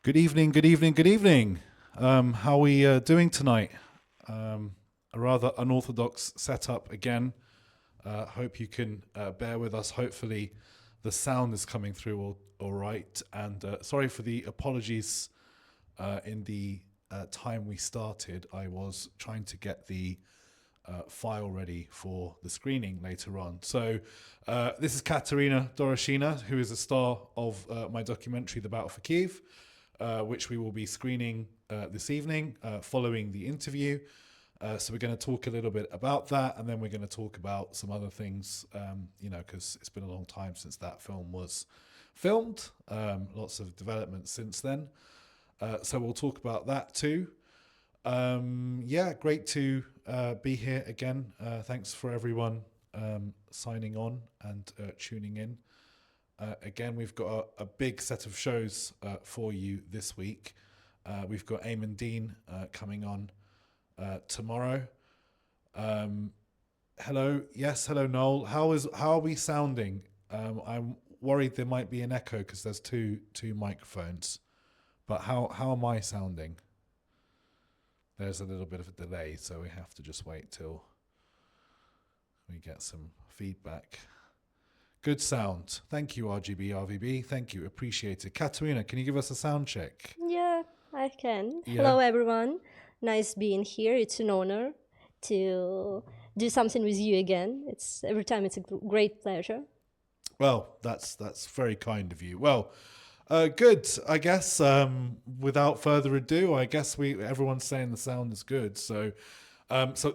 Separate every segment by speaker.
Speaker 1: Good evening, good evening, good evening. How are we doing tonight? A rather unorthodox setup again. Hope you can bear with us. Hopefully, the sound is coming through all right. And sorry for the apologies in the time we started. I was trying to get the file ready for the screening later on. So this is Kateryna Doroshyna, who is a star of my documentary, The Battle for Kyiv, which we will be screening this evening following the interview. So we're going to talk a little bit about that, and then we're going to talk about some other things, because it's been a long time since that film was filmed. Lots of developments since then. So we'll talk about that too. Great to be here again. Thanks for everyone signing on and tuning in. Again, we've got a big set of shows for you this week. We've got Eamon Dean coming on tomorrow. Hello Noel. How are we sounding? I'm worried there might be an echo because there's two microphones. But how am I sounding? There's a little bit of a delay, so we have to just wait till we get some feedback. Good sound. Thank you, RVB. Thank you. Appreciate it. Katerina, can you give us a sound check?
Speaker 2: Yeah, I can.
Speaker 1: Yeah.
Speaker 2: Hello, everyone. Nice being here. It's an honor to do something with you again. Every time it's a great pleasure.
Speaker 1: Well, that's very kind of you. Well, good. I guess without further ado, I guess everyone's saying the sound is good. So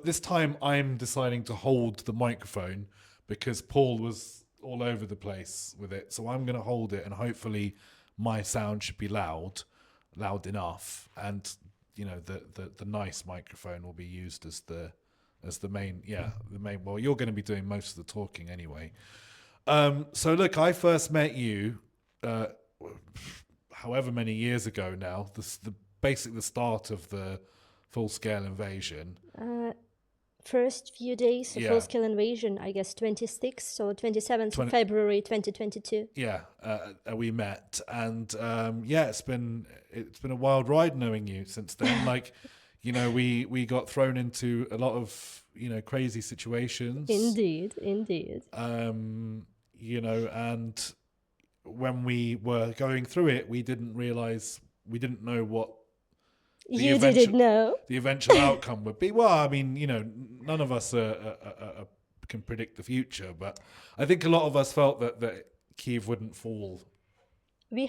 Speaker 1: this time I'm deciding to hold the microphone because Paul was all over the place with it. So I'm going to hold it, and hopefully my sound should be loud enough, and the nice microphone will be used as the main. Well, you're going to be doing most of the talking anyway. So look, I first met you however many years ago now. Basically the start of the full-scale invasion.
Speaker 2: First few days of full-scale invasion, I guess 26th, so 27th of February 2022.
Speaker 1: Yeah, we met, and it's been a wild ride knowing you since then. Like, we got thrown into a lot of crazy situations.
Speaker 2: Indeed.
Speaker 1: And when we were going through it, we didn't know what
Speaker 2: didn't know
Speaker 1: the eventual outcome would be. Well, I mean, none of us can predict the future, but I think a lot of us felt that Kyiv wouldn't fall.
Speaker 2: We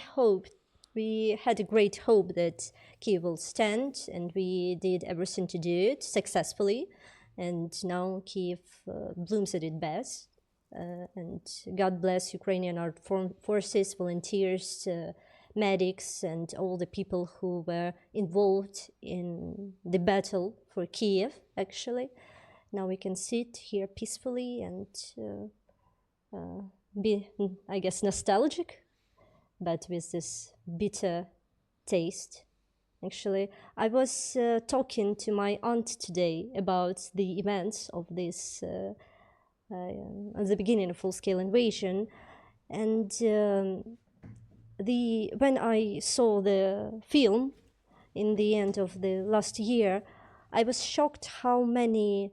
Speaker 2: had a great hope that Kyiv will stand, and we did everything to do it successfully. And now Kyiv blooms at its best. And God bless Ukrainian armed forces, volunteers, medics, and all the people who were involved in the battle for Kyiv, actually. Now we can sit here peacefully and be, I guess, nostalgic, but with this bitter taste. Actually, I was talking to my aunt today about the events of this at the beginning of full-scale invasion, and when I saw the film in the end of the last year, I was shocked how many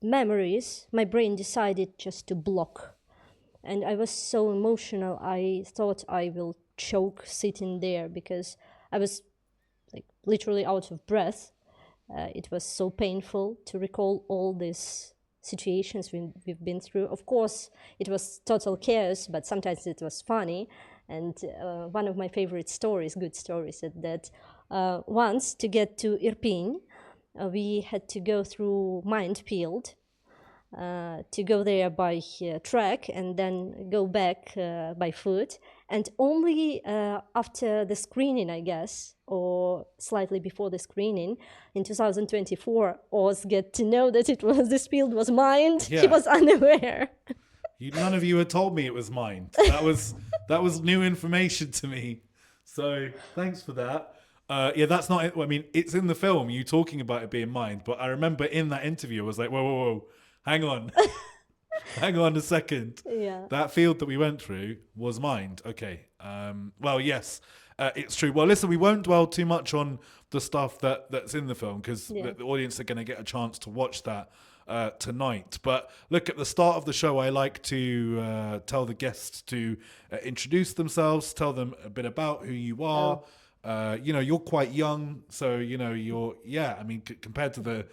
Speaker 2: memories my brain decided just to block. And I was so emotional, I thought I will choke sitting there because I was literally out of breath. It was so painful to recall all these situations we've been through. Of course, it was total chaos, but sometimes it was funny. And one of my favorite good stories, is that once to get to Irpin, we had to go through minefield to go there by truck and then go back by foot. And only after the screening, I guess, or slightly before the screening, in 2024, Oz get to know that this field was mined. Yeah. He was unaware.
Speaker 1: None of you had told me it was mined. That was new information to me. So thanks for that. That's not it. I mean, it's in the film, you talking about it being mined, but I remember in that interview, I was like, whoa, hang on. Hang on a second.
Speaker 2: Yeah.
Speaker 1: That field that we went through was mined. Okay. Well, yes, it's true. Well, listen, we won't dwell too much on the stuff that's in the film because
Speaker 2: Yeah.
Speaker 1: the audience are going to get a chance to watch that tonight. But look, at the start of the show, I like to tell the guests to introduce themselves, tell them a bit about who you are. You're quite young, so I mean, compared to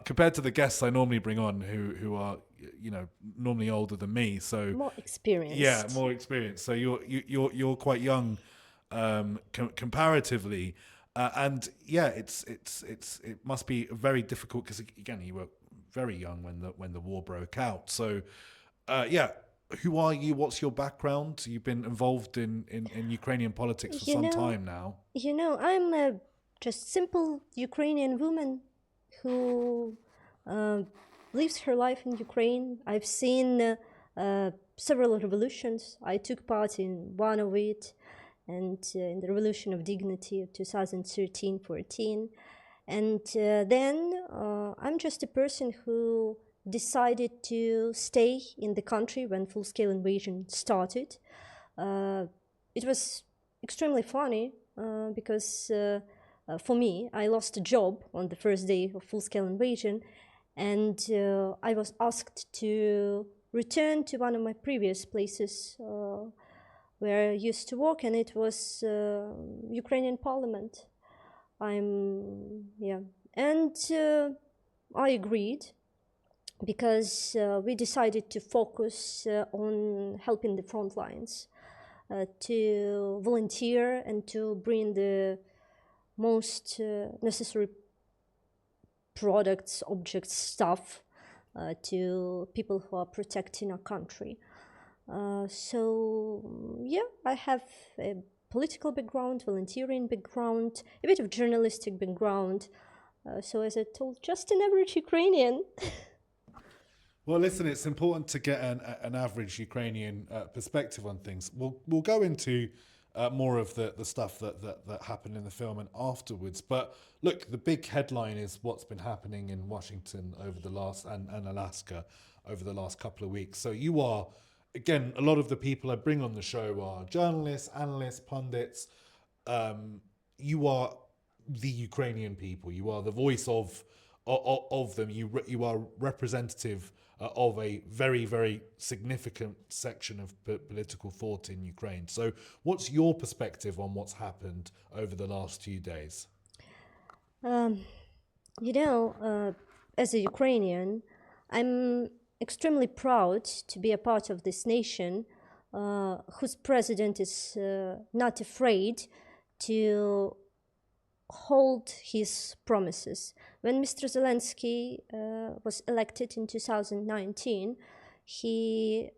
Speaker 1: compared to the guests I normally bring on, who are normally older than me, so
Speaker 2: More experienced.
Speaker 1: yeah, more experience. So you're quite young, comparatively, and yeah, it must be very difficult because again, you were very young when the war broke out. So yeah. Who are you? What's your background? You've been involved in Ukrainian politics for some time now.
Speaker 2: I'm a just simple Ukrainian woman who uh, lives her life in Ukraine. I've seen several revolutions. I took part in one of it, and in the Revolution of Dignity of 2013-14. And then I'm just a person who decided to stay in the country when full-scale invasion started. It was extremely funny because for me, I lost a job on the first day of full-scale invasion, and I was asked to return to one of my previous places where I used to work, and it was Ukrainian parliament. And I agreed because we decided to focus on helping the front lines, to volunteer and to bring the most necessary products, objects, stuff to people who are protecting our country. I have a political background, volunteering background, a bit of journalistic background. So as I told, just an average Ukrainian.
Speaker 1: Well, listen, it's important to get an average Ukrainian perspective on things. We'll go into more of the stuff that happened in the film and afterwards. But look, the big headline is what's been happening in Washington over the last and Alaska over the last couple of weeks. So you are, again, a lot of the people I bring on the show are journalists, analysts, pundits. You are the Ukrainian people. You are the voice of them. You are representative of a very, very significant section of political thought in Ukraine. So what's your perspective on what's happened over the last few days?
Speaker 2: As a Ukrainian, I'm extremely proud to be a part of this nation whose president is not afraid to hold his promises. When Mr. Zelensky was elected in 2019, he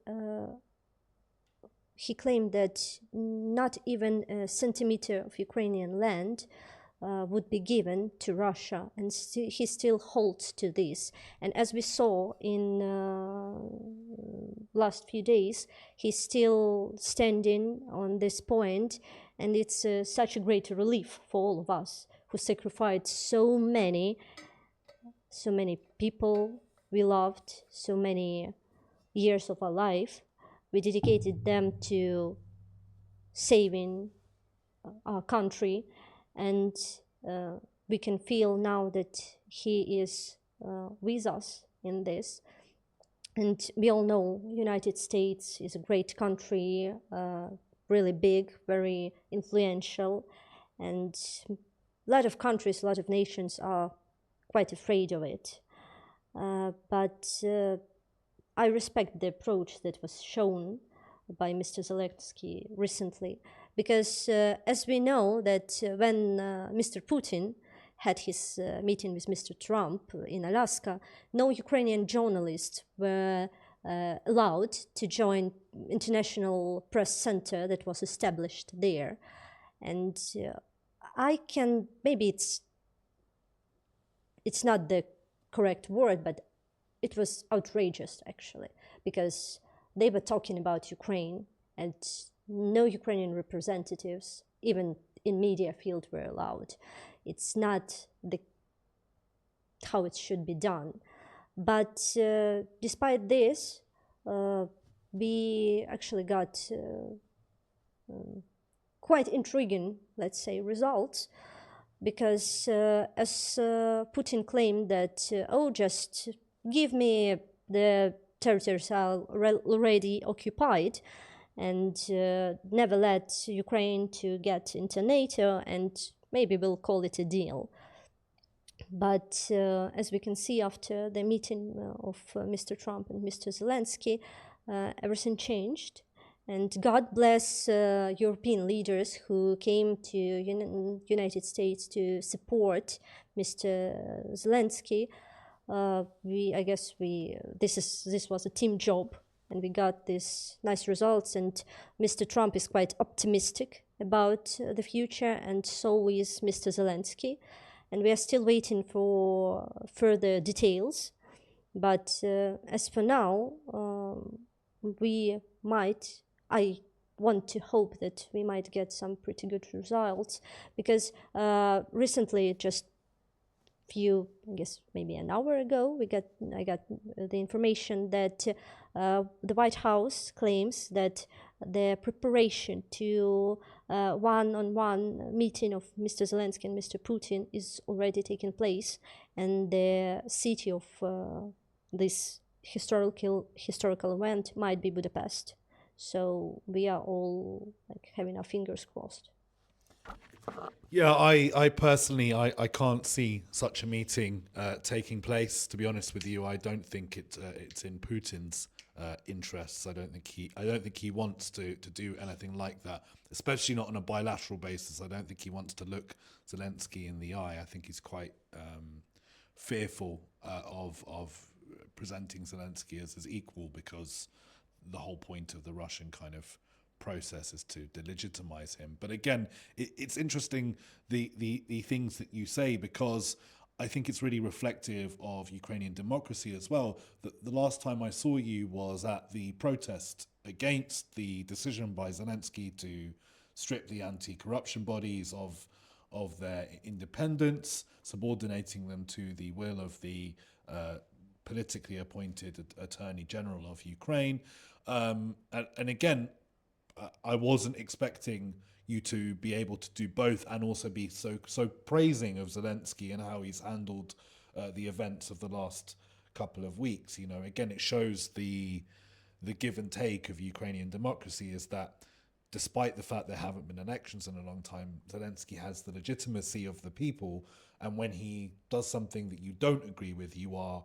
Speaker 2: claimed that not even a centimeter of Ukrainian land would be given to Russia, and he still holds to this. And as we saw in last few days, he's still standing on this point, and it's such a great relief for all of us who sacrificed so many people we loved, so many years of our life. We dedicated them to saving our country, and we can feel now that he is with us in this. And we all know United States is a great country, really big, very influential, and a lot of countries, a lot of nations are quite afraid of it. But I respect the approach that was shown by Mr. Zelensky recently, because as we know that when Mr. Putin had his meeting with Mr. Trump in Alaska, no Ukrainian journalists were allowed to join international press center that was established there. And maybe it's not the correct word, but it was outrageous actually, because they were talking about Ukraine and no Ukrainian representatives, even in media field, were allowed. It's not how it should be done. But despite this, we actually got quite intriguing, let's say, results, because as Putin claimed that, oh, just give me the territories are already occupied, and never let Ukraine to get into NATO, and maybe we'll call it a deal. But as we can see after the meeting of Mr. Trump and Mr. Zelensky, everything changed. And God bless European leaders who came to United States to support Mr. Zelensky. This was a team job, and we got these nice results. And Mr. Trump is quite optimistic about the future, and so is Mr. Zelensky. And we are still waiting for further details. But as for now, I want to hope that we might get some pretty good results, because recently, just I guess maybe an hour ago, I got the information that the White House claims that the preparation to one-on-one meeting of Mr. Zelensky and Mr. Putin is already taking place, and the city of this historical event might be Budapest. So we are all having our fingers crossed.
Speaker 1: Yeah, I personally, I can't see such a meeting taking place. To be honest with you, I don't think it's in Putin's interests. I don't think he wants to do anything like that, especially not on a bilateral basis. I don't think he wants to look Zelensky in the eye. I think he's quite fearful of presenting Zelensky as his equal, because the whole point of the Russian kind of process is to delegitimize him. But again, it's interesting the things that you say, because I think it's really reflective of Ukrainian democracy as well. The last time I saw you was at the protest against the decision by Zelensky to strip the anti-corruption bodies of their independence, subordinating them to the will of the politically appointed Attorney General of Ukraine. And again, I wasn't expecting you to be able to do both, and also be so praising of Zelensky and how he's handled the events of the last couple of weeks. You know, again, it shows the give and take of Ukrainian democracy, is that despite the fact there haven't been elections in a long time, Zelensky has the legitimacy of the people, and when he does something that you don't agree with, you are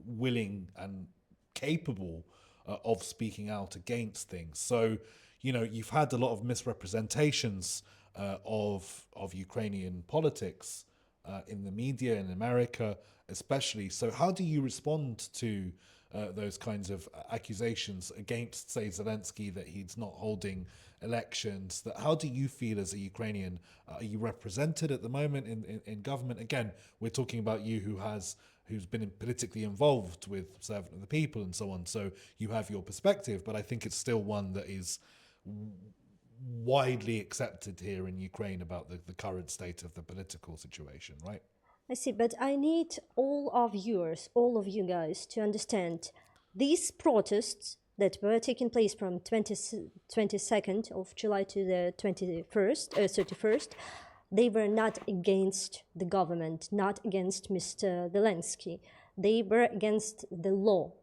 Speaker 1: willing and capable of speaking out against things. So, you know, you've had a lot of misrepresentations of Ukrainian politics in the media in America, especially. So, how do you respond to those kinds of accusations against, say, Zelensky, that he's not holding elections? That how do you feel as a Ukrainian? Are you represented at the moment in government? Again, we're talking about you who's been politically involved with Servant of the People and so on. So you have your perspective, but I think it's still one that is widely accepted here in Ukraine about the current state of the political situation, right?
Speaker 2: I see, but I need all our viewers, all of you guys, to understand these protests that were taking place from 22nd of July to the 31st, they were not against the government, not against Mr. Zelensky. They were against the law,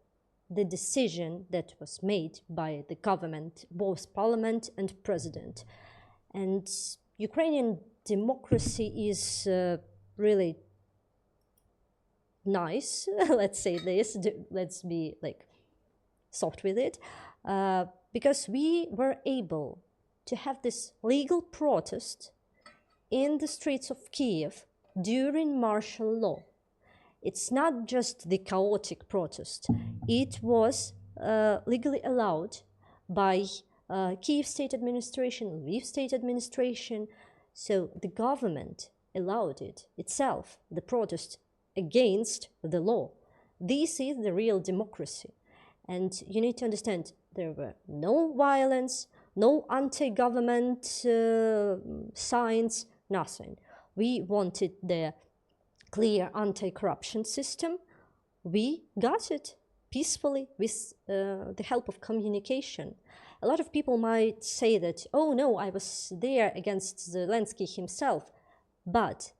Speaker 2: the decision that was made by the government, both parliament and president. And Ukrainian democracy is really nice. Let's say this. Let's be soft with it, because we were able to have this legal protest in the streets of Kyiv during martial law. It's not just the chaotic protest. It was legally allowed by Kyiv state administration, Lviv state administration. So the government allowed it itself, the protest against the law. This is the real democracy. And you need to understand, there were no violence, no anti-government signs, nothing. We wanted the clear anti-corruption system. We got it. peacefully with the help of communication. A lot of people might say that, oh no, I was there against Zelensky himself, but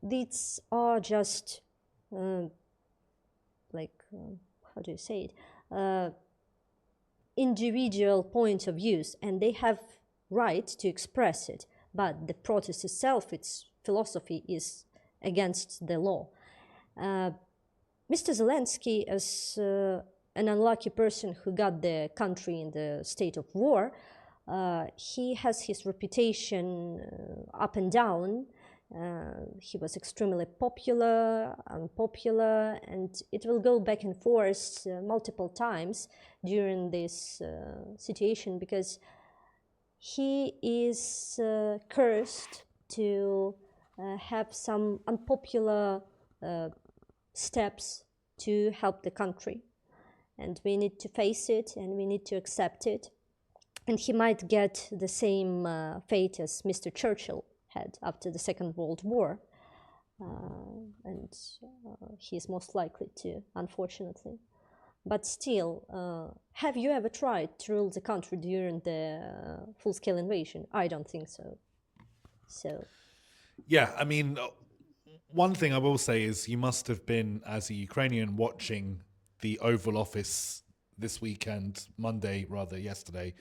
Speaker 2: these are just how do you say it? Individual point of views, and they have right to express it. But the protest itself, its philosophy, is against the law. Mr. Zelensky, as an unlucky person who got the country in the state of war, he has his reputation up and down. He was extremely popular, unpopular, and it will go back and forth multiple times during this situation, because he is cursed to have some unpopular steps to help the country. And we need to face it, and we need to accept it. And he might get the same fate as Mr. Churchill had after the Second World War. And he's most likely to, unfortunately. But still, have you ever tried to rule the country during the full-scale invasion? I don't think so.
Speaker 1: Yeah, I mean, one thing I will say is you must have been, as a Ukrainian, watching the Oval Office this weekend, yesterday,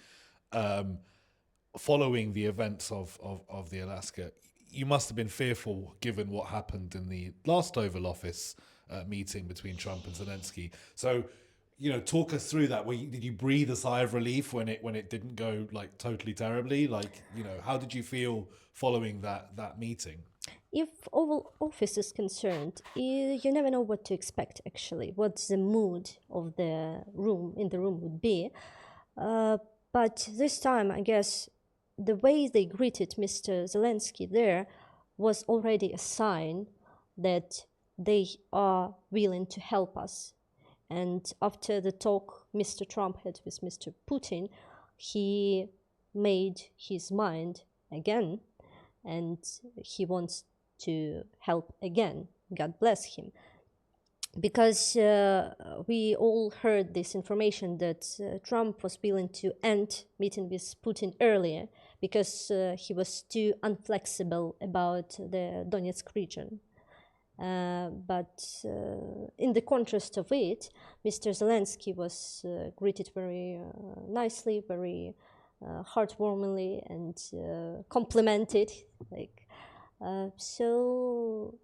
Speaker 1: following the events of the Alaska. You must have been fearful given what happened in the last Oval Office meeting between Trump and Zelensky. So, talk us through that. Did you breathe a sigh of relief when it didn't go like totally terribly? How did you feel following that meeting?
Speaker 2: If Oval Office is concerned, you never know what to expect, actually, what the mood of the room would be. But this time, I guess, the way they greeted Mr. Zelensky there was already a sign that they are willing to help us. And after the talk Mr. Trump had with Mr. Putin, he made his mind again, and he wants to help again. God bless him. Because we all heard this information that Trump was willing to end meeting with Putin earlier because he was too inflexible about the Donetsk region. But in the contrast of it, Mr. Zelensky was greeted very nicely, very heartwarmingly, and complimented.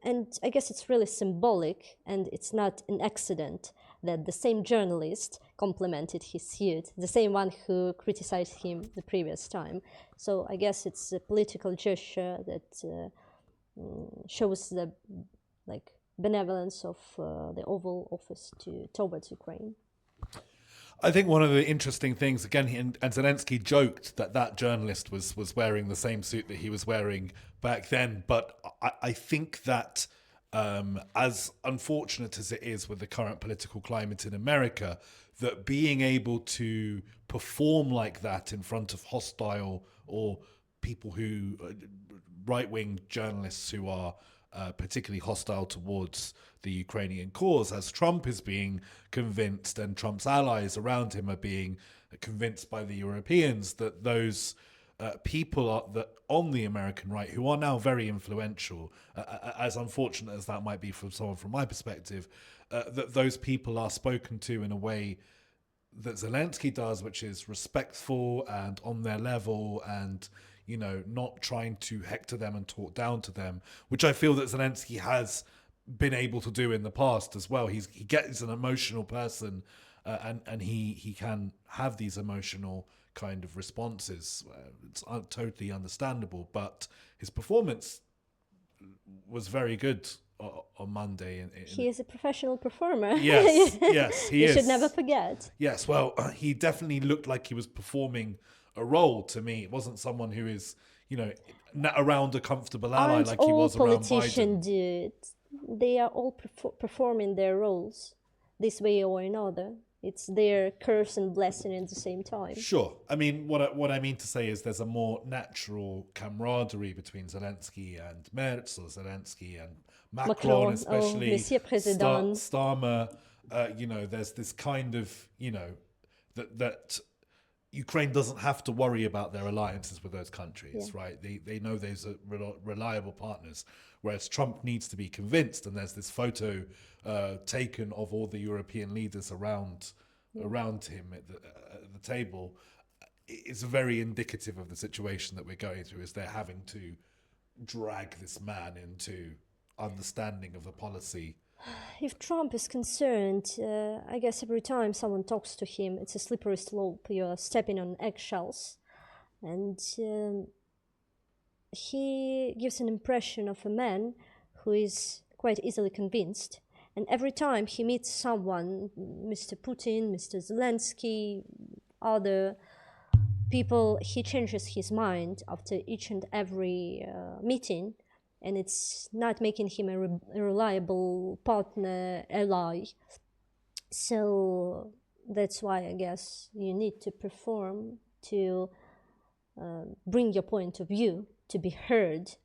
Speaker 2: And I guess it's really symbolic, and it's not an accident that the same journalist complimented his suit, the same one who criticized him the previous time. So I guess it's a political gesture that shows the benevolence of the Oval Office towards Ukraine.
Speaker 1: I think one of the interesting things, again, and Zelensky joked that journalist was wearing the same suit that he was wearing back then. But I think that as unfortunate as it is with the current political climate in America, that being able to perform like that in front of hostile or people who, right-wing journalists who are particularly hostile towards the Ukrainian cause, as Trump is being convinced and Trump's allies around him are being convinced by the Europeans that those people that on the American right, who are now very influential, as unfortunate as that might be from someone from my perspective, that those people are spoken to in a way that Zelensky does, which is respectful and on their level, and not trying to hector them and talk down to them, which I feel that Zelensky has been able to do in the past as well. He gets an emotional person, and he can have these emotional kind of responses. It's totally understandable, but his performance was very good on Monday.
Speaker 2: He is a professional performer.
Speaker 1: Yes, yes, he is.
Speaker 2: You should never forget.
Speaker 1: Yes, well, he definitely looked like he was performing a role to me. It wasn't someone who is, around a comfortable ally like he was around Biden.
Speaker 2: All politicians do it. They are all performing their roles this way or another. It's their curse and blessing at the same time.
Speaker 1: Sure. I mean, what I mean to say is there's a more natural camaraderie between Zelensky and Merz, or Zelensky and Macron especially.
Speaker 2: Monsieur Président.
Speaker 1: Starmer. there's this kind of, that Ukraine doesn't have to worry about their alliances with those countries, right? They know there's reliable partners, whereas Trump needs to be convinced. And there's this photo taken of all the European leaders around him at the table. It's very indicative of the situation that we're going through, is they're having to drag this man into understanding of the policy.
Speaker 2: If Trump is concerned, I guess every time someone talks to him, it's a slippery slope. You're stepping on eggshells. And he gives an impression of a man who is quite easily convinced. And every time he meets someone, Mr. Putin, Mr. Zelensky, other people, he changes his mind after each and every meeting. And it's not making him a reliable partner, ally. So that's why I guess you need to perform, to bring your point of view, to be heard.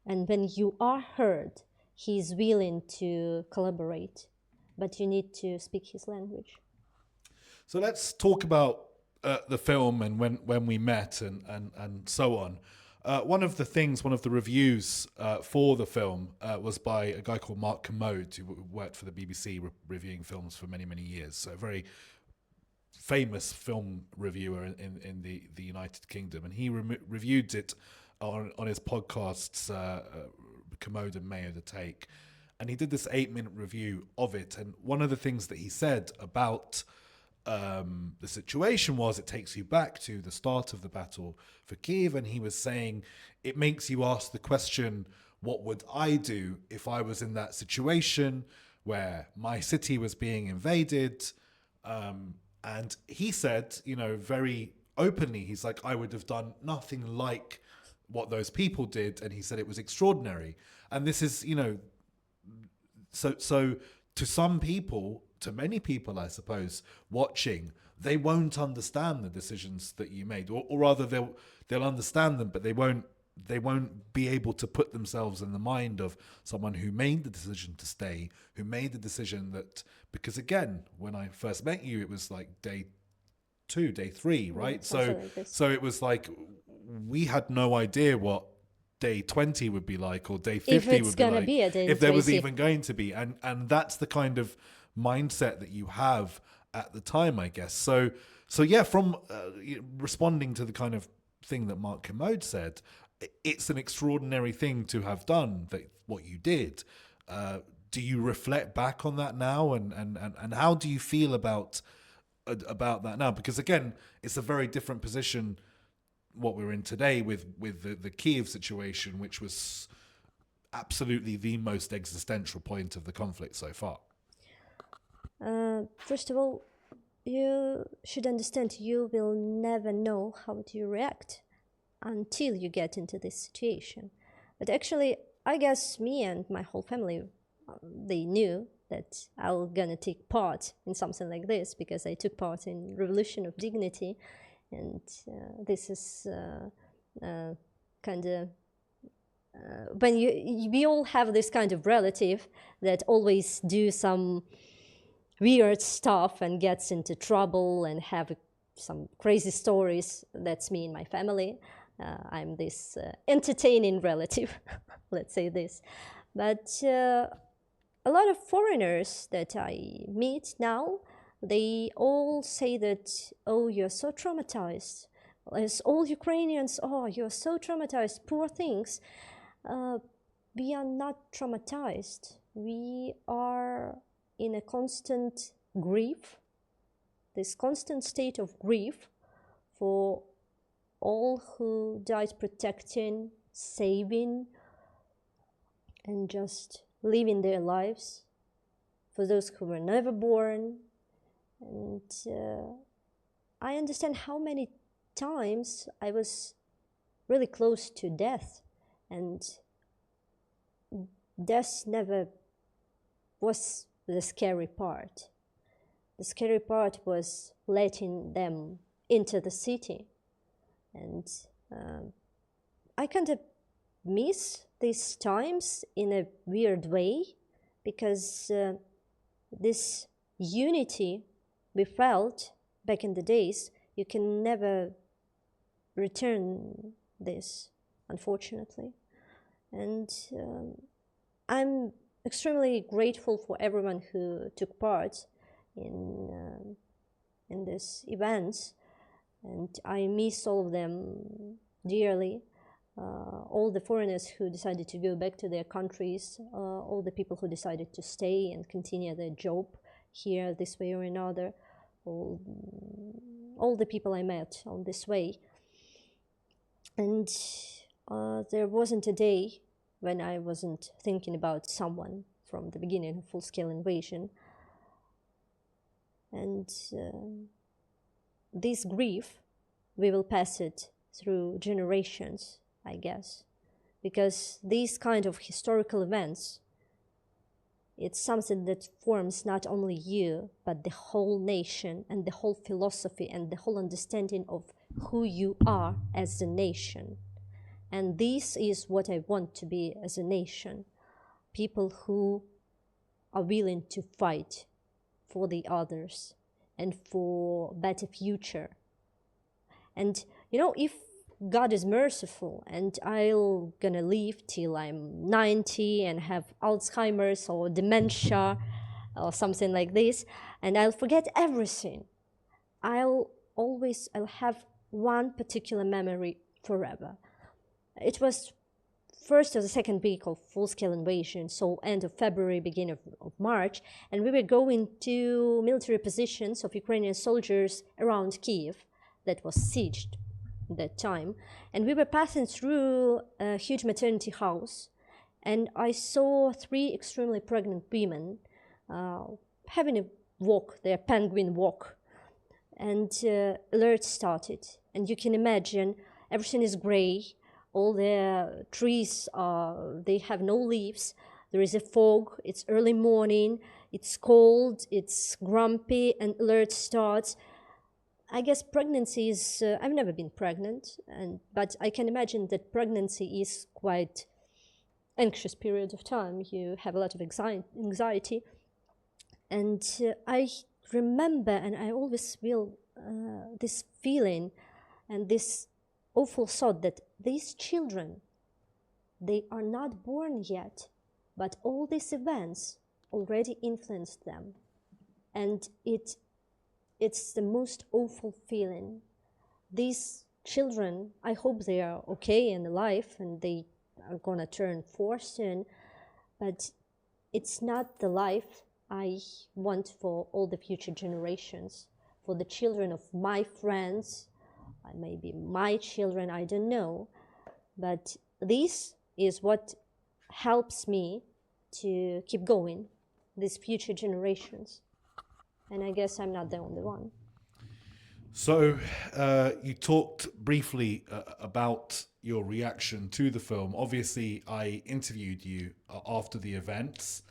Speaker 2: And when you are heard, he is willing to collaborate, but you need to speak his language.
Speaker 1: So let's talk about the film and when we met and so on. One of the reviews for the film was by a guy called Mark Kermode, who worked for the BBC reviewing films for many, many years. So a very famous film reviewer in the United Kingdom. And he reviewed it on his podcasts, Kermode and Mayo The Take. And he did this 8-minute review of it. And one of the things that he said about the situation was, it takes you back to the start of the Battle for Kyiv, and he was saying it makes you ask the question, what would I do if I was in that situation where my city was being invaded? And he said, very openly, he's like, I would have done nothing like what those people did. And he said it was extraordinary. And this is, so to some people, to many people, I suppose, watching, they won't understand the decisions that you made, or rather they'll understand them, but they won't be able to put themselves in the mind of someone who made the decision to stay, who made the decision that, because again, when I first met you, it was like day 2, day 3, right? So it was like, we had no idea what day 20 would be like, or day 50 would be like, if there was even going to be, and that's the kind of mindset that you have at the time, I guess. So yeah, from responding to the kind of thing that Mark Kermode said, it's an extraordinary thing to have done what you did. Do you reflect back on that now, and how do you feel about that now? Because again, it's a very different position what we're in today with the Kyiv situation, which was absolutely the most existential point of the conflict so far.
Speaker 2: First of all, you should understand you will never know how to react until you get into this situation. But actually, I guess me and my whole family, they knew that I was gonna take part in something like this, because I took part in Revolution of Dignity, and this is kind of when we all have this kind of relative that always do some weird stuff and gets into trouble and have some crazy stories. That's me and my family. I'm this entertaining relative, let's say this. But a lot of foreigners that I meet now, they all say that, oh, you're so traumatized. As all Ukrainians, oh, you're so traumatized, poor things. We are not traumatized. We are in a constant grief, this constant state of grief for all who died protecting, saving, and just living their lives, for those who were never born. And I understand how many times I was really close to death, and death never was the scary part. The scary part was letting them into the city. And I kind of miss these times in a weird way, because this unity we felt back in the days, you can never return this, unfortunately. And I'm extremely grateful for everyone who took part in this event, and I miss all of them dearly. All the foreigners who decided to go back to their countries, all the people who decided to stay and continue their job here this way or another, all the people I met on this way. And there wasn't a day when I wasn't thinking about someone from the beginning of full-scale invasion. And this grief, we will pass it through generations, I guess, because these kind of historical events, it's something that forms not only you, but the whole nation and the whole philosophy and the whole understanding of who you are as a nation. And this is what I want to be as a nation. People who are willing to fight for the others and for a better future. And, you know, if God is merciful and I'll gonna live till I'm 90 and have Alzheimer's or dementia or something like this, and I'll forget everything, I'll have one particular memory forever. It was first or the second week of full-scale invasion, so end of February, beginning of March, and we were going to military positions of Ukrainian soldiers around Kyiv that was sieged at that time. And we were passing through a huge maternity house, and I saw 3 extremely pregnant women having a walk, their penguin walk, and alert started. And you can imagine everything is gray, all the trees, they have no leaves, there is a fog, it's early morning, it's cold, it's grumpy, and alert starts. I guess pregnancy is, I've never been pregnant, but I can imagine that pregnancy is quite anxious period of time. You have a lot of anxiety. And I remember, and I always feel this feeling and this awful thought that these children, they are not born yet, but all these events already influenced them. And it's the most awful feeling. These children, I hope they are okay and alive and they are gonna turn 4 soon, but it's not the life I want for all the future generations, for the children of my friends, maybe my children, I don't know. But this is what helps me to keep going, these future generations. And I guess I'm not the only one.
Speaker 1: So you talked briefly about your reaction to the film. Obviously, I interviewed you after the events,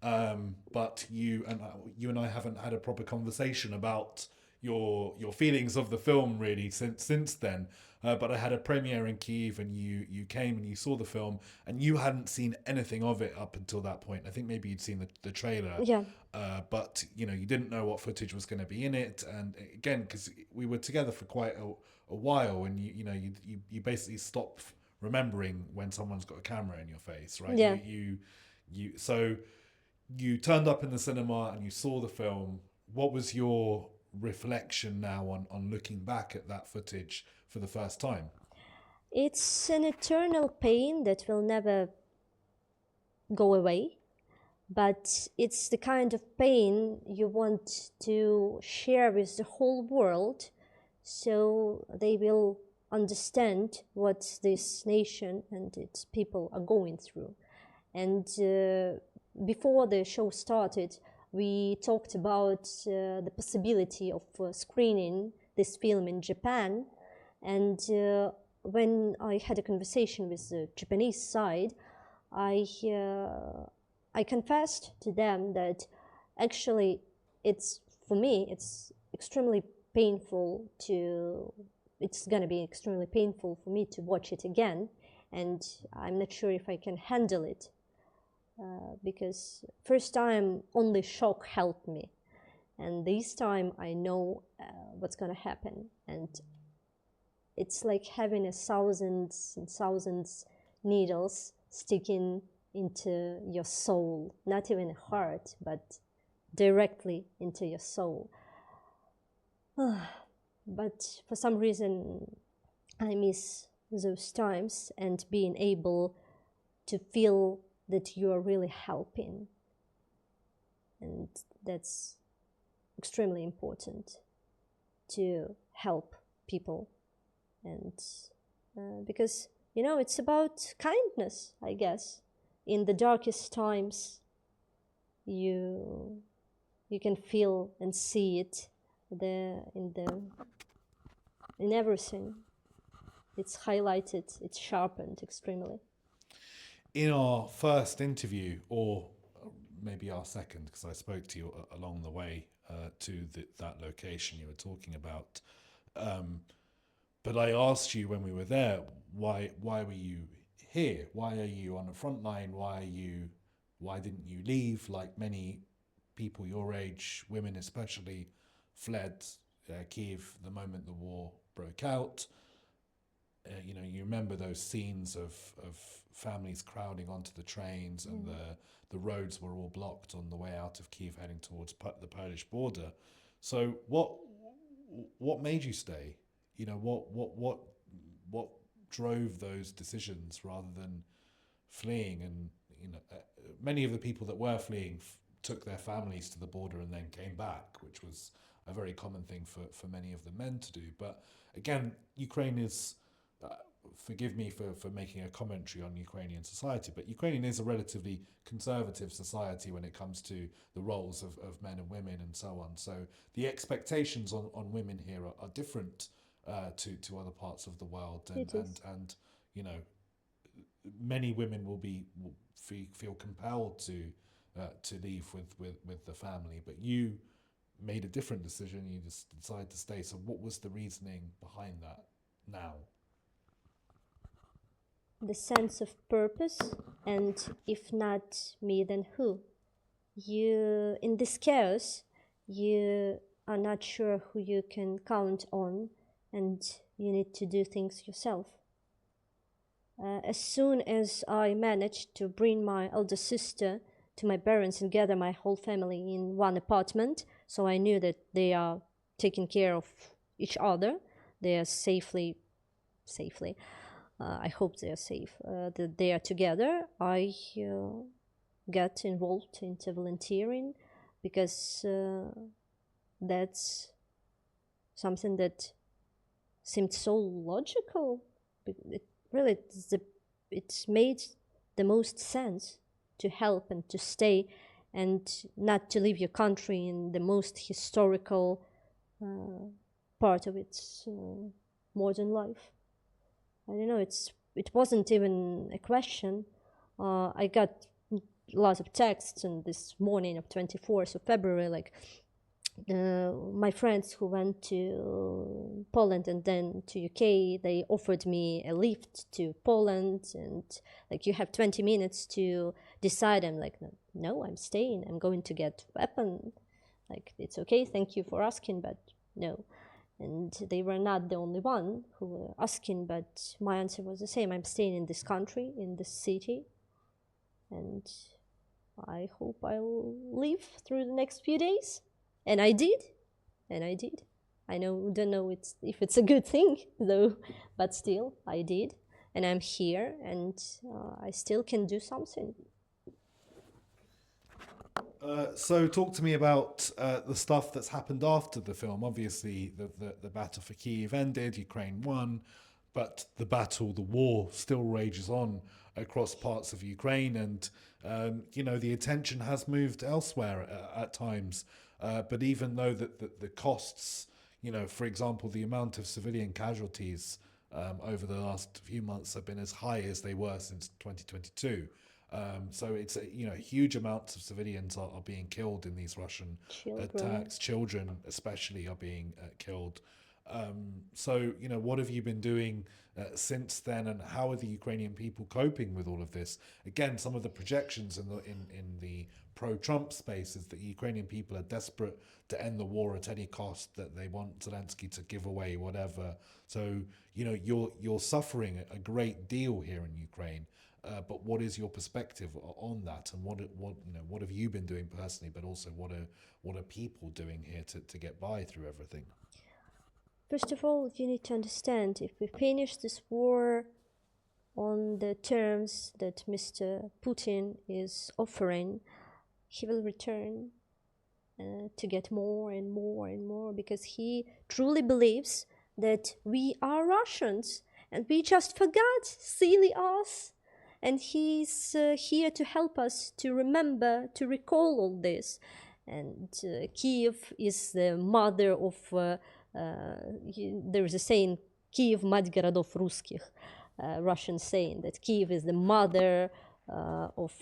Speaker 1: but you and I haven't had a proper conversation about your feelings of the film really since then. But I had a premiere in Kyiv, and you came and you saw the film, and you hadn't seen anything of it up until that point. I think maybe you'd seen the trailer,
Speaker 2: Yeah.
Speaker 1: but you didn't know what footage was going to be in it. And again, because we were together for quite a while, and you basically stop remembering when someone's got a camera in your face, right?
Speaker 2: Yeah.
Speaker 1: So you turned up in the cinema and you saw the film. What was your reflection now on looking back at that footage for the first time?
Speaker 2: It's an eternal pain that will never go away, but it's the kind of pain you want to share with the whole world, so they will understand what this nation and its people are going through. And before the show started, we talked about the possibility of screening this film in Japan. And when I had a conversation with the Japanese side, I confessed to them that actually for me it's extremely painful it's gonna be extremely painful for me to watch it again, and I'm not sure if I can handle it, because first time only shock helped me, And this time I know what's gonna happen. And it's like having thousands and thousands needles sticking into your soul, not even a heart, but directly into your soul. But for some reason, I miss those times and being able to feel that you are really helping. And that's extremely important, to help people. And because, you know, it's about kindness, I guess. In the darkest times, you can feel and see it there in everything. It's highlighted, it's sharpened extremely.
Speaker 1: In our first interview, or maybe our second, because I spoke to you along the way to that location you were talking about, but I asked you when we were there, why were you here? Why are you on the front line? Why didn't you leave? Like many people your age, women especially, fled Kyiv the moment the war broke out. You know, you remember those scenes of families crowding onto the trains, and the roads were all blocked on the way out of Kyiv heading towards the Polish border. So what made you stay? You know, what drove those decisions rather than fleeing? And you know, many of the people that were fleeing took their families to the border and then came back, which was a very common thing for many of the men to do. But again, Ukraine is, forgive me for making a commentary on Ukrainian society, but Ukrainian is a relatively conservative society when it comes to the roles of men and women and so on. So the expectations on women here are different to other parts of the world. And you know, many women will feel compelled to leave with the family, but you made a different decision. You just decided to stay. So what was the reasoning behind that now?
Speaker 2: The sense of purpose, and if not me, then who? You, in this chaos, you are not sure who you can count on, and you need to do things yourself. As soon as I managed to bring my elder sister to my parents and gather my whole family in one apartment, so I knew that they are taking care of each other, they are safely. I hope they are safe. That they are together. I got involved into volunteering because that's something that seemed so logical. It really, it made the most sense to help and to stay and not to leave your country in the most historical part of its modern life. I don't know, it wasn't even a question. I got lots of texts, and this morning of 24th of February, like my friends who went to Poland and then to UK, they offered me a lift to Poland, and like, you have 20 minutes to decide. I'm like, no, I'm staying. I'm going to get weapon. Like, it's okay, thank you for asking, but no. And they were not the only one who were asking, but my answer was the same. I'm staying in this country, in this city, and I hope I'll live through the next few days. And I did. I don't know if it's a good thing, though, but still, I did. And I'm here, and I still can do something.
Speaker 1: So talk to me about the stuff that's happened after the film. Obviously, the Battle for Kyiv ended, Ukraine won, but the war still rages on across parts of Ukraine, and you know, the attention has moved elsewhere at times. But even though the costs, you know, for example, the amount of civilian casualties over the last few months have been as high as they were since 2022. So it's you know, huge amounts of civilians are being killed in these Russian attacks. Children especially are being killed. So, what have you been doing since then, and how are the Ukrainian people coping with all of this? Again, some of the projections in the pro-Trump space is that Ukrainian people are desperate to end the war at any cost, that they want Zelensky to give away whatever. So, you're suffering a great deal here in Ukraine. But what is your perspective on that, and what have you been doing personally, but also what are people doing here to get by through everything?
Speaker 2: First of all, you need to understand, if we finish this war on the terms that Mr. Putin is offering, he will return to get more and more and more, because he truly believes that we are Russians and we just forgot, silly us. And he's here to help us to remember, to recall all this. And Kyiv is the mother of, there is a saying, Kyiv мать городов русских, Russian saying that Kyiv is the mother of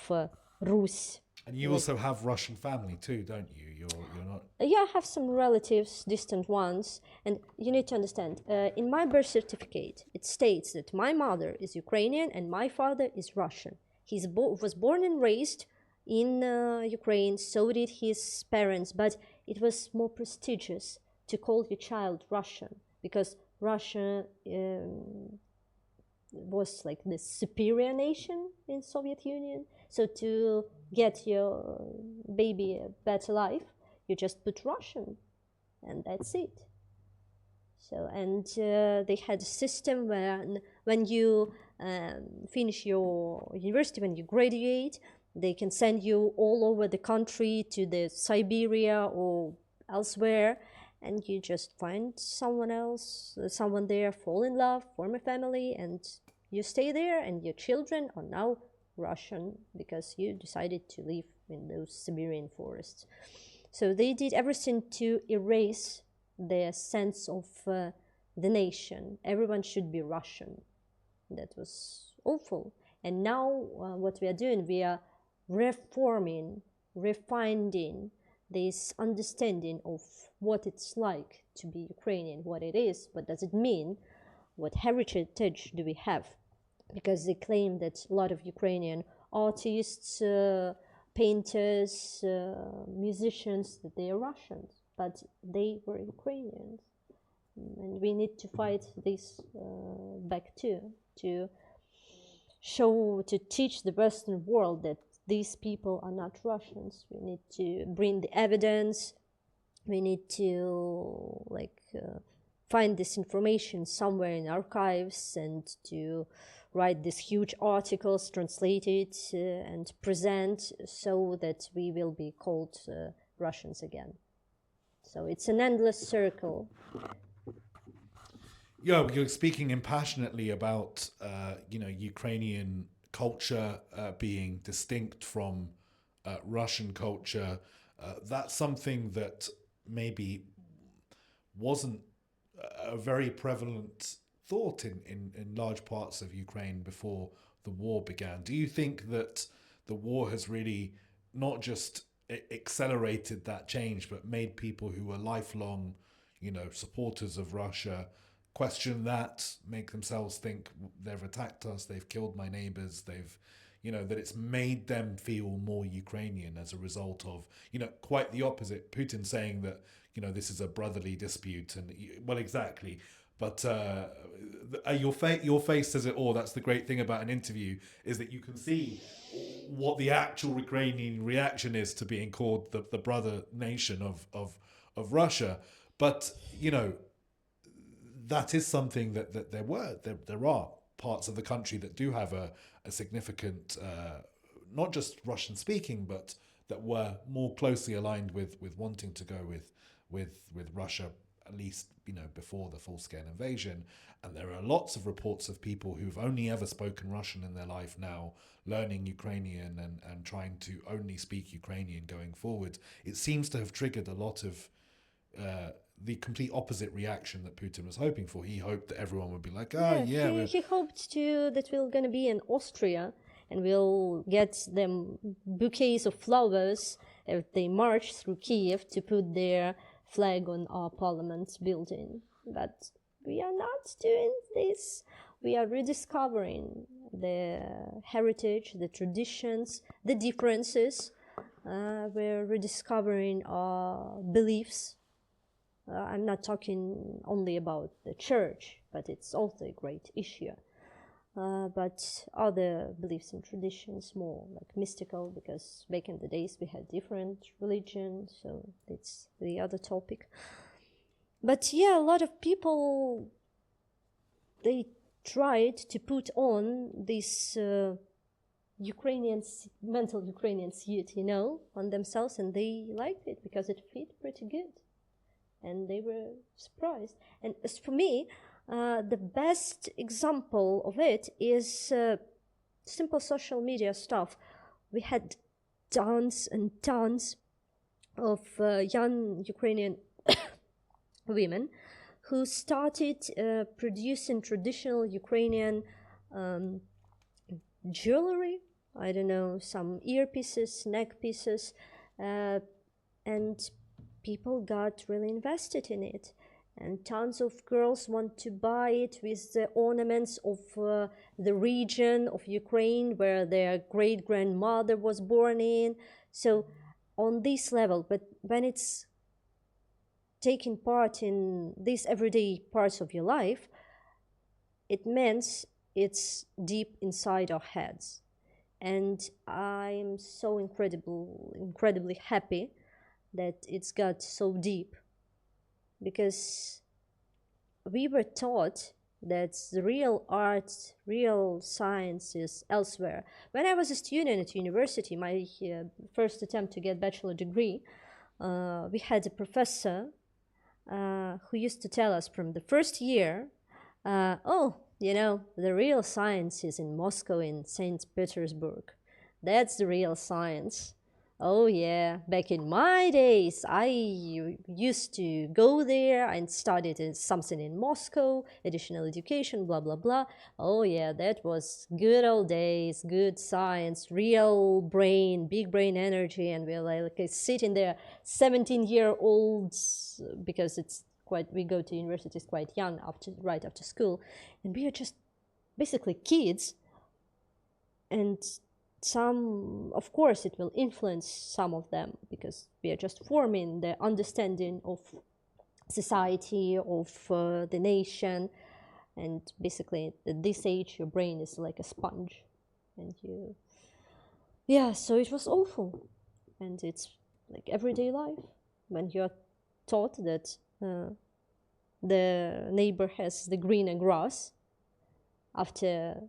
Speaker 2: Rus.
Speaker 1: And you also have Russian family too, don't you? You're not.
Speaker 2: Yeah, I have some relatives, distant ones, and you need to understand. In my birth certificate, it states that my mother is Ukrainian and my father is Russian. He was born and raised in Ukraine, so did his parents, but it was more prestigious to call your child Russian, because Russia was like the superior nation in Soviet Union. So to get your baby a better life, you just put Russian, and that's it. So, and they had a system where when you finish your university, when you graduate, they can send you all over the country to the Siberia or elsewhere, and you just find someone else, someone there, fall in love, form a family, and you stay there, and your children are now Russian because you decided to live in those Siberian forests. So they did everything to erase their sense of the nation. Everyone should be Russian. That was awful. And now what we are doing, we are reforming, refining this understanding of what it's like to be Ukrainian, what it is, what does it mean, what heritage do we have. Because they claim that a lot of Ukrainian artists, painters, musicians, that they are Russians, but they were Ukrainians. And we need to fight this back too, to show, to teach the Western world that these people are not Russians. We need to bring the evidence. We need to find this information somewhere in archives and to write these huge articles, translate it and present, so that we will be called Russians again. So it's an endless circle.
Speaker 1: Yeah, you're speaking impassionately about Ukrainian culture being distinct from Russian culture. That's something that maybe wasn't a very prevalent thought in large parts of Ukraine before the war began. Do you think that the war has really not just accelerated that change, but made people who were lifelong, supporters of Russia question that, make themselves think they've attacked us, they've killed my neighbors, they've, that it's made them feel more Ukrainian as a result of, quite the opposite. Putin saying that, this is a brotherly dispute, and well, exactly. But your face says it all. That's the great thing about an interview, is that you can see what the actual Ukrainian reaction is to being called the brother nation of Russia. But that is something that there are parts of the country that do have a significant, not just Russian speaking, but that were more closely aligned with wanting to go with Russia, at least before the full-scale invasion. And there are lots of reports of people who've only ever spoken Russian in their life now learning Ukrainian and trying to only speak Ukrainian going forward. It seems to have triggered a lot of the complete opposite reaction that Putin was hoping for. He hoped that everyone would be like,
Speaker 2: he hoped too that we're going to be in Austria and we'll get them bouquets of flowers if they march through Kyiv to put their flag on our parliament building. but we are not doing this. We are rediscovering the heritage, the traditions, the differences. We're rediscovering our beliefs. I'm not talking only about the church, but it's also a great issue. But other beliefs and traditions, more like mystical, because back in the days we had different religions, so it's the other topic. But yeah, a lot of people, they tried to put on this mental Ukrainian suit, on themselves, and they liked it because it fit pretty good. And they were surprised. And as for me, the best example of it is simple social media stuff. We had tons and tons of young Ukrainian women who started producing traditional Ukrainian jewelry. I don't know, some earpieces, neck pieces, and people got really invested in it. And tons of girls want to buy it with the ornaments of the region of Ukraine where their great-grandmother was born in. So on this level, but when it's taking part in these everyday parts of your life, it means it's deep inside our heads. And I'm so incredibly happy that it's got so deep, because we were taught that the real art, real science is elsewhere. When I was a student at university, my first attempt to get bachelor degree, we had a professor who used to tell us from the first year, the real science is in Moscow, in St. Petersburg. That's the real science. Oh yeah, back in my days, I used to go there and studied something in Moscow, additional education, blah, blah, blah. Oh yeah, that was good old days, good science, real brain, big brain energy, and we're like sitting there, 17-year-olds, because we go to universities quite young, right after school, and we are just basically kids, and of course it will influence some of them, because we are just forming the understanding of society, of the nation, and basically at this age your brain is like a sponge, and so it was awful. And it's like everyday life, when you're taught that the neighbor has the greener grass, after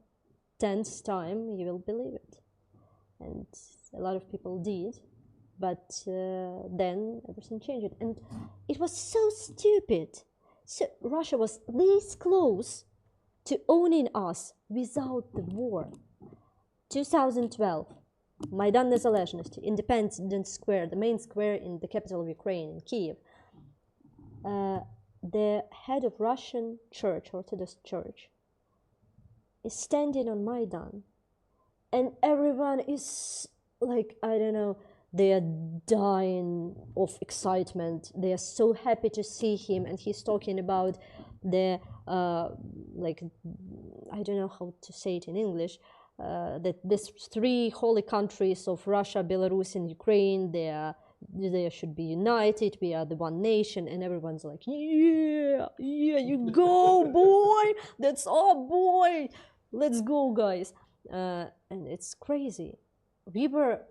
Speaker 2: 10th time you will believe it. And a lot of people did, but then everything changed, and it was so stupid. So Russia was this close to owning us without the war. 2012, Maidan Nezalezhnosti, Independence Square, the main square in the capital of Ukraine, in Kyiv. The head of Russian church, Orthodox Church, is standing on Maidan. And everyone is like, I don't know, they are dying of excitement. They are so happy to see him. And he's talking about the, I don't know how to say it in English, that these three holy countries of Russia, Belarus, and Ukraine, they should be united. We are the one nation. And everyone's like, yeah, you go, boy. That's our boy. Let's go, guys. And it's crazy. We were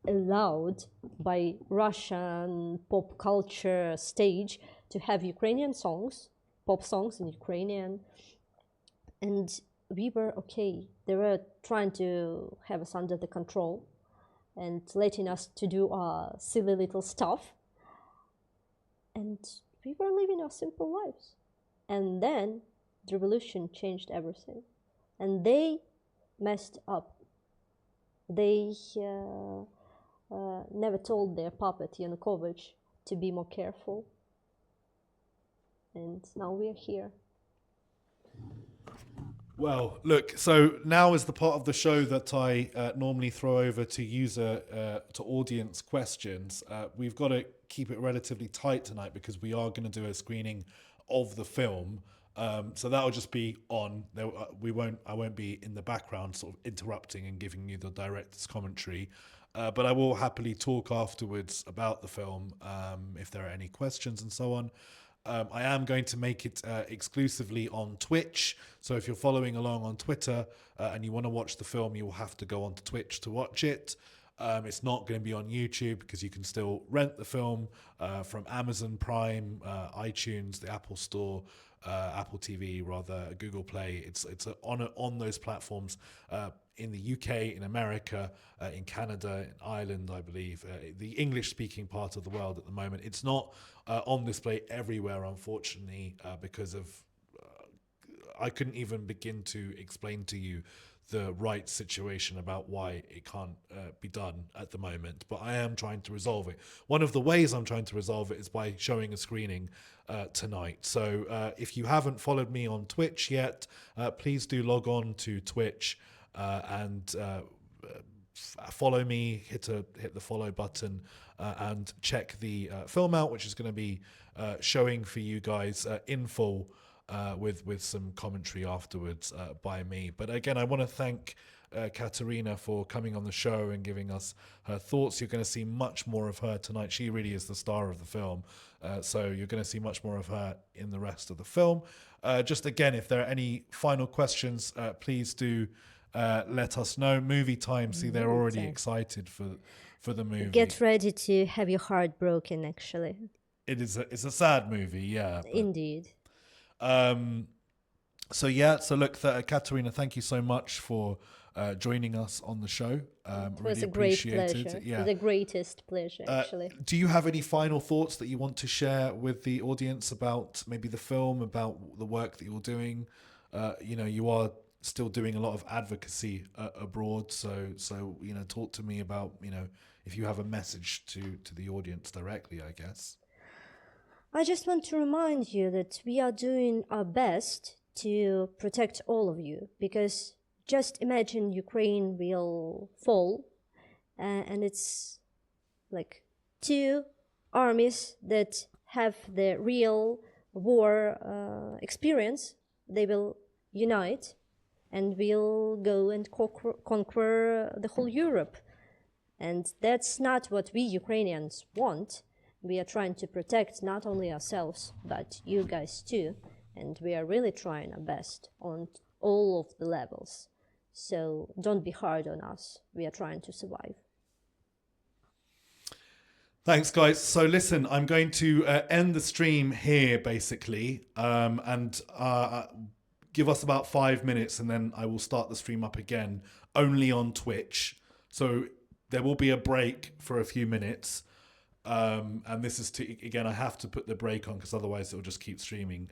Speaker 2: allowed by Russian pop culture stage to have Ukrainian songs, pop songs in Ukrainian, and we were okay. They were trying to have us under the control and letting us to do our silly little stuff, and we were living our simple lives. And then the revolution changed everything, and they messed up. They never told their puppet Yanukovych to be more careful, and now we're here.
Speaker 1: Well, look, so now is the part of the show that I normally throw over to audience questions. We've got to keep it relatively tight tonight because we are going to do a screening of the film. So that'll just be on. I won't be in the background, sort of interrupting and giving you the director's commentary. But I will happily talk afterwards about the film if there are any questions and so on. I am going to make it exclusively on Twitch. So if you're following along on Twitter and you want to watch the film, you will have to go onto Twitch to watch it. It's not going to be on YouTube because you can still rent the film from Amazon Prime, iTunes, the Apple Store, Apple TV, rather, Google Play. It's on those platforms in the UK, in America, in Canada, in Ireland, I believe, the English-speaking part of the world at the moment. It's not on display everywhere, unfortunately, because of I couldn't even begin to explain to you the right situation about why it can't be done at the moment, but I am trying to resolve it. One of the ways I'm trying to resolve it is by showing a screening tonight. So if you haven't followed me on Twitch yet, please do log on to Twitch and follow me, hit the follow button, and check the film out, which is going to be showing for you guys in full, with some commentary afterwards by me. But again, I want to thank Kateryna for coming on the show and giving us her thoughts. You're going to see much more of her tonight. She really is the star of the film. So you're going to see much more of her in the rest of the film. Just again, if there are any final questions, please do let us know. Movie time. See, they're already excited for the movie.
Speaker 2: Get ready to have your heart broken, actually.
Speaker 1: It's a sad movie, yeah.
Speaker 2: Indeed.
Speaker 1: So look, Kateryna, thank you so much for joining us on the show.
Speaker 2: It was
Speaker 1: Really
Speaker 2: a great
Speaker 1: appreciated
Speaker 2: pleasure.
Speaker 1: it. Yeah.
Speaker 2: The greatest pleasure, actually.
Speaker 1: Do you have any final thoughts that you want to share with the audience about maybe the film, about the work that you're doing? You are still doing a lot of advocacy abroad, so talk to me about if you have a message to the audience directly, I guess.
Speaker 2: I just want to remind you that we are doing our best to protect all of you, because just imagine Ukraine will fall, and it's like two armies that have the real war experience. They will unite and will go and conquer the whole Europe. And that's not what we Ukrainians want. We are trying to protect not only ourselves, but you guys too. And we are really trying our best on all of the levels. So don't be hard on us. We are trying to survive.
Speaker 1: Thanks, guys. So listen, I'm going to end the stream here, basically, and give us about 5 minutes, and then I will start the stream up again, only on Twitch. So there will be a break for a few minutes. And this is again, I have to put the break on because otherwise it will just keep streaming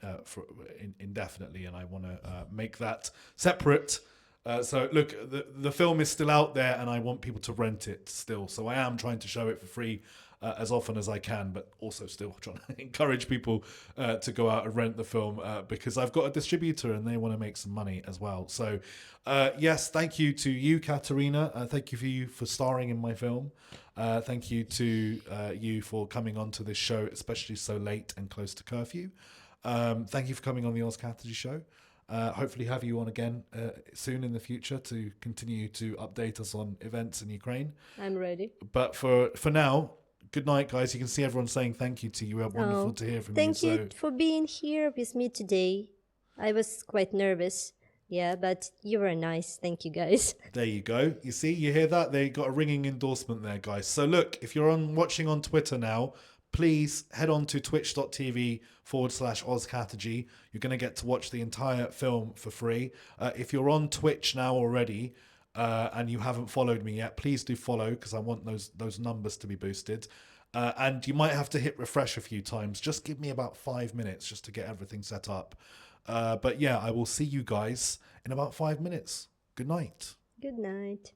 Speaker 1: indefinitely, and I want to make that separate. So look, the film is still out there, and I want people to rent it still. So I am trying to show it for free as often as I can, but also still trying to encourage people to go out and rent the film because I've got a distributor and they want to make some money as well. So yes, thank you to you, Kateryna. Thank you for starring in my film. Thank you to you for coming on to this show, especially so late and close to curfew. Thank you for coming on the Oz Katerji show. Hopefully have you on again soon in the future to continue to update us on events in Ukraine.
Speaker 2: I'm ready.
Speaker 1: But for now, good night, guys. You can see everyone saying thank you to you. Wonderful to hear from you.
Speaker 2: Thank you for being here with me today. I was quite nervous. Yeah, but you were nice. Thank you, guys.
Speaker 1: There you go. You see, you hear that? They got a ringing endorsement there, guys. So look, if you're watching on Twitter now, please head on to twitch.tv/OzKaterji. You're going to get to watch the entire film for free. If you're on Twitch now already and you haven't followed me yet, please do follow because I want those numbers to be boosted. And you might have to hit refresh a few times. Just give me about 5 minutes just to get everything set up. But yeah, I will see you guys in about 5 minutes. Good night.
Speaker 2: Good night.